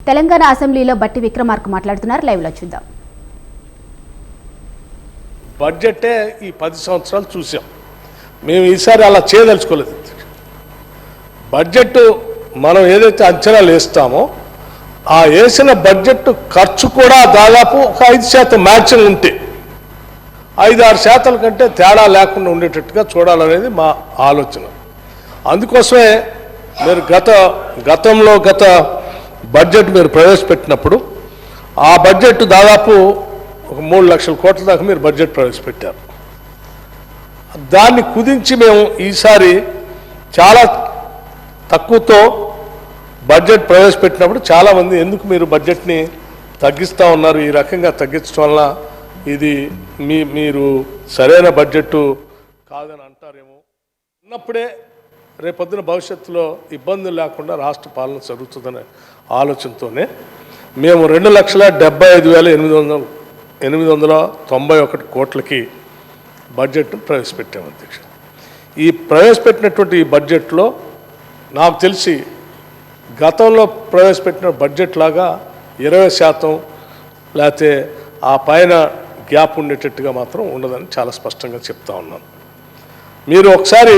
తెలంగాణ అసెంబ్లీలో బట్టి విక్రమార్క మాట్లాడుతున్నారు. లైవ్లో చూద్దాం. బడ్జెటే ఈ 10 సంవత్సరాలు చూసాం. మేము ఈసారి అలా చేయదలుచుకోలేదు. బడ్జెట్ మనం ఏదైతే అంచనాలు వేస్తామో ఆ వేసిన బడ్జెట్ ఖర్చు కూడా దాదాపు ఒక 5% మ్యాచింగ్ ఉంటే 5-6% కంటే తేడా లేకుండా ఉండేటట్టుగా చూడాలనేది మా ఆలోచన. అందుకోసమే మీరు గతంలో బడ్జెట్ మీరు ప్రవేశపెట్టినప్పుడు ఆ బడ్జెట్ దాదాపు ఒక 3 లక్షల కోట్ల దాకా మీరు బడ్జెట్ ప్రవేశపెట్టారు. దాన్ని కుదించి మేము ఈసారి చాలా తక్కువతో బడ్జెట్ ప్రవేశపెట్టినప్పుడు చాలామంది ఎందుకు మీరు బడ్జెట్ని తగ్గిస్తూ ఉన్నారు, ఈ రకంగా తగ్గించడం వల్ల ఇది మీరు సరైన బడ్జెట్ కాదని అంటారేమో. ఉన్నప్పుడే రేపొద్దున భవిష్యత్తులో ఇబ్బందులు లేకుండా రాష్ట్ర పాలన జరుగుతుందనే ఆలోచనతోనే మేము 2,75,891 కోట్లకి బడ్జెట్ను ప్రవేశపెట్టాము అధ్యక్ష. ఈ ప్రవేశపెట్టినటువంటి ఈ బడ్జెట్లో నాకు తెలిసి గతంలో ప్రవేశపెట్టిన బడ్జెట్ లాగా 20% లేకపోతే ఆ పైన గ్యాప్ ఉండేటట్టుగా మాత్రం ఉండదని చాలా స్పష్టంగా చెప్తా ఉన్నాను. మీరు ఒకసారి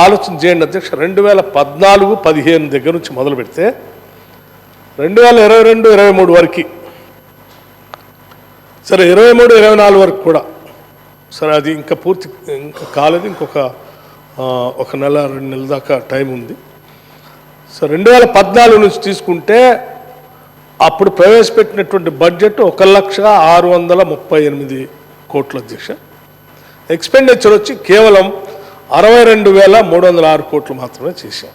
ఆలోచన చేయండి అధ్యక్ష. 2014-15 దగ్గర నుంచి మొదలు పెడితే 2022-23 వరకు, సరే 23-24 వరకు కూడా, సరే అది ఇంకా కాలేదు, ఇంకొక 1 నెల 2 నెలల దాకా టైం ఉంది. సో 2014 నుంచి తీసుకుంటే అప్పుడు ప్రవేశపెట్టినటువంటి బడ్జెట్ 1,638 కోట్ల అధ్యక్ష. ఎక్స్పెండిచర్ వచ్చి కేవలం 62,306 కోట్లు మాత్రమే చేశాం.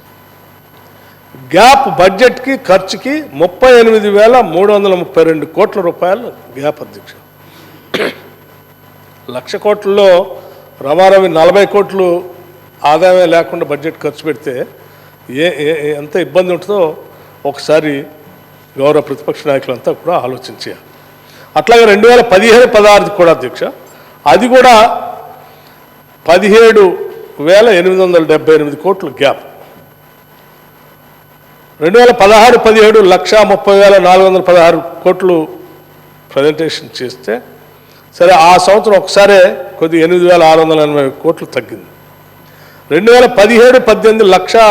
గ్యాప్ బడ్జెట్కి ఖర్చుకి 38,332 కోట్ల రూపాయలు గ్యాప్ అధ్యక్ష. 1,00,000 కోట్లలో రమారవి 40 కోట్లు ఆదాయమే లేకుండా బడ్జెట్ ఖర్చు పెడితే ఎంత ఇబ్బంది ఉంటుందో ఒకసారి గౌరవ ప్రతిపక్ష నాయకులంతా కూడా ఆలోచించారు. అట్లాగే 2015-16 కూడా అధ్యక్ష, అది కూడా 17,878 కోట్లు గ్యాప్. 2016-17 1,30,416 కోట్లు ప్రజెంటేషన్ చేస్తే, సరే ఆ సంవత్సరం ఒకసారే కొద్ది 8,680 కోట్లు తగ్గింది. 2017-18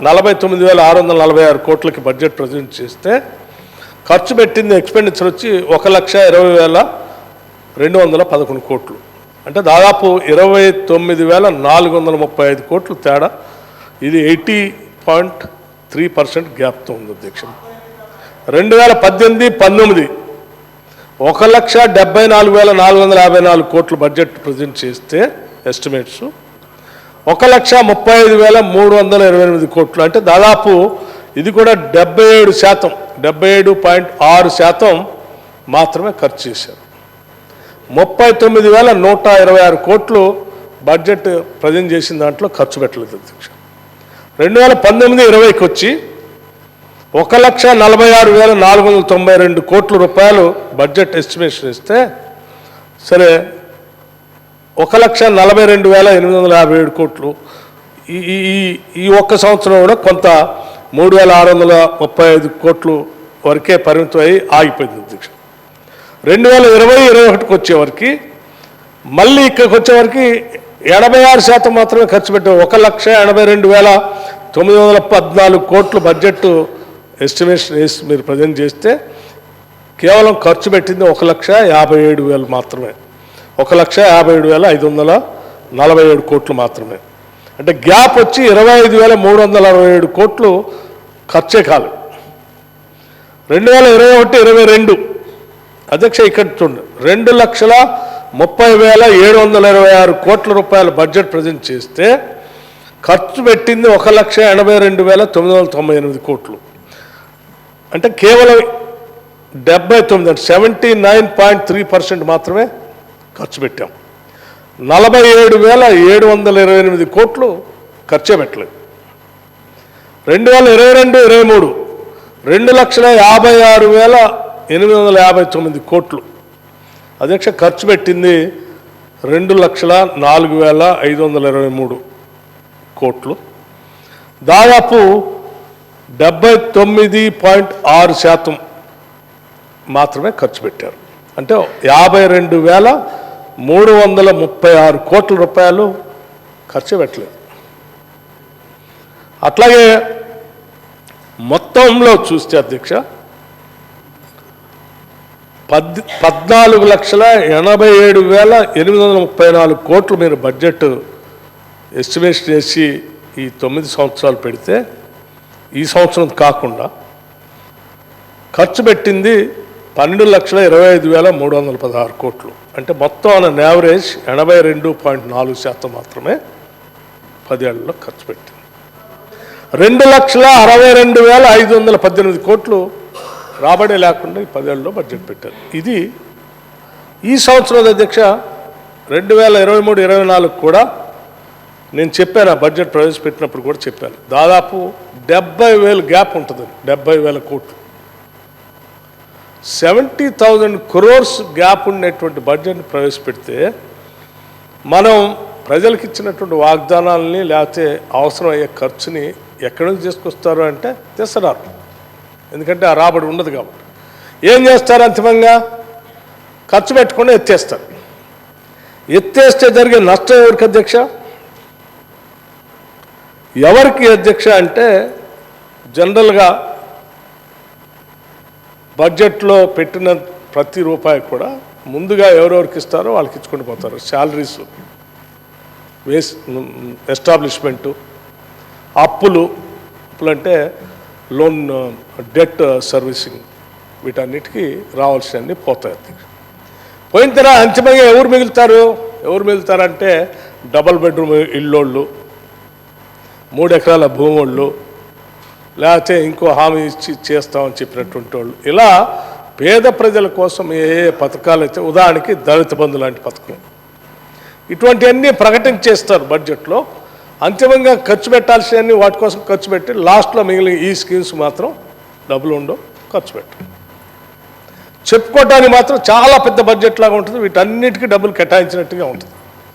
1,49,646 కోట్లకి బడ్జెట్ ప్రజెంట్ చేస్తే ఖర్చు పెట్టింది ఎక్స్పెండిచర్ వచ్చి 1,20,211 కోట్లు. అంటే దాదాపు 29,435 కోట్లు తేడా. ఇది 80.3% గ్యాప్తో ఉంది అధ్యక్ష. 2018-19 1,74,454 కోట్లు బడ్జెట్ ప్రజెంట్ చేస్తే ఎస్టిమేట్స్ 1,35,328 కోట్లు. అంటే దాదాపు ఇది కూడా 77.6% మాత్రమే ఖర్చు చేశారు. 39,126 కోట్లు బడ్జెట్ ప్రజెంట్ చేసిన దాంట్లో ఖర్చు పెట్టలేదు అధ్యక్ష. 2019-20కి వచ్చి 1,46,492 కోట్ల రూపాయలు బడ్జెట్ ఎస్టిమేషన్ ఇస్తే, సరే 1,42,857 కోట్లు ఈ ఒక్క సంవత్సరం కూడా కొంత 3,635 కోట్లు వరకే పరిమితం అయ్యి ఆగిపోయింది అధ్యక్ష. 2020-21కి వచ్చేవరకు మళ్ళీ ఇక్కడికి వచ్చేవరకు 86% మాత్రమే ఖర్చు పెట్టారు. 1,82,914 కోట్లు బడ్జెట్ ఎస్టిమేషన్ వేసి మీరు ప్రజెంట్ చేస్తే కేవలం ఖర్చు పెట్టింది 1,57,000 మాత్రమే. 1,57,547 కోట్లు మాత్రమే. అంటే గ్యాప్ వచ్చి 25,367 కోట్లు ఖర్చే కాదు. 2021-22 అధ్యక్ష ఇక్కడ చూడండి, 2,30,30,726 కోట్ల రూపాయల బడ్జెట్ ప్రజెంట్ చేస్తే ఖర్చు పెట్టింది 1,82,998 కోట్లు. అంటే కేవలం 79.3% మాత్రమే ఖర్చు పెట్టాం. 47,728 కోట్లు ఖర్చే పెట్టలేదు. 2022-23 2,56,859 కోట్లు అధ్యక్ష. ఖర్చు పెట్టింది 2,04,523 కోట్లు. దాదాపు 79.6% మాత్రమే ఖర్చు పెట్టారు. అంటే 52,336 కోట్ల రూపాయలు ఖర్చు పెట్టలేదు. అట్లాగే మొత్తంలో చూస్తే అధ్యక్ష 14,87,834 కోట్లు మీరు బడ్జెట్ ఎస్టిమేషన్ చేసి ఈ 9 సంవత్సరాలు పెడితే ఈ సంవత్సరం కాకుండా ఖర్చు పెట్టింది 12,25,316 కోట్లు. అంటే మొత్తం ఆన్ యావరేజ్ 82.4% మాత్రమే 10 ఏళ్లలో ఖర్చు పెట్టింది. 2,62,518 కోట్లు రాబడి లేకుండా ఈ 10 ఏళ్ళలో బడ్జెట్ పెట్టారు. ఇది ఈ సంవత్సరం అధ్యక్ష 2023-24 కూడా నేను చెప్పాను, ఆ బడ్జెట్ ప్రవేశపెట్టినప్పుడు కూడా చెప్పాను, దాదాపు 70,000 గ్యాప్ ఉంటుంది. 70,000 కోట్లు 70,000 crores గ్యాప్ ఉండేటువంటి బడ్జెట్ని ప్రవేశపెడితే మనం ప్రజలకు ఇచ్చినటువంటి వాగ్దానాలని లేకపోతే అవసరం అయ్యే ఖర్చుని ఎక్కడి నుంచి తీసుకొస్తారు అంటే తెస్తున్నారు. ఎందుకంటే ఆ రాబడి ఉండదు కాబట్టి ఏం చేస్తారు, అంతిమంగా ఖర్చు పెట్టకుండా ఎత్తేస్తారు. ఎత్తేస్తే జరిగే నష్టం ఎవరికి అధ్యక్ష? ఎవరికి అధ్యక్ష అంటే జనరల్గా బడ్జెట్లో పెట్టిన ప్రతి రూపాయి కూడా ముందుగా ఎవరెవరికి ఇస్తారో వాళ్ళకి ఇచ్చుకొని పోతారు. శాలరీస్, ఎస్టాబ్లిష్మెంటు, అప్పులు అంటే లోన్, డెట్ సర్వీసింగ్, వీటన్నిటికీ రావాల్సినవన్నీ పోతాయి అధ్యక్ష. పోయిన తర్వాత అంతిమంగా ఎవరు మిగులుతారంటే డబల్ బెడ్రూమ్ ఇల్లోళ్ళు, 3 ఎకరాల భూమోళ్ళు, లేకపోతే ఇంకో హామీ ఇచ్చి చేస్తామని చెప్పినటువంటి వాళ్ళు, ఇలా పేద ప్రజల కోసం ఏ పథకాలు అయితే, ఉదాహరణకి దళిత బంధు లాంటి పథకం, ఇటువంటివన్నీ ప్రకటించేస్తారు బడ్జెట్లో. అంతిమంగా ఖర్చు పెట్టాల్సినవన్నీ వాటి కోసం ఖర్చు పెట్టి లాస్ట్లో మిగిలిన ఈ స్కీమ్స్ మాత్రం డబ్బులు ఉండవు, ఖర్చు పెట్టరు. చెప్పుకోవటానికి మాత్రం చాలా పెద్ద బడ్జెట్ లాగా ఉంటుంది, వీటన్నిటికీ డబ్బులు కేటాయించినట్టుగా ఉంటుంది.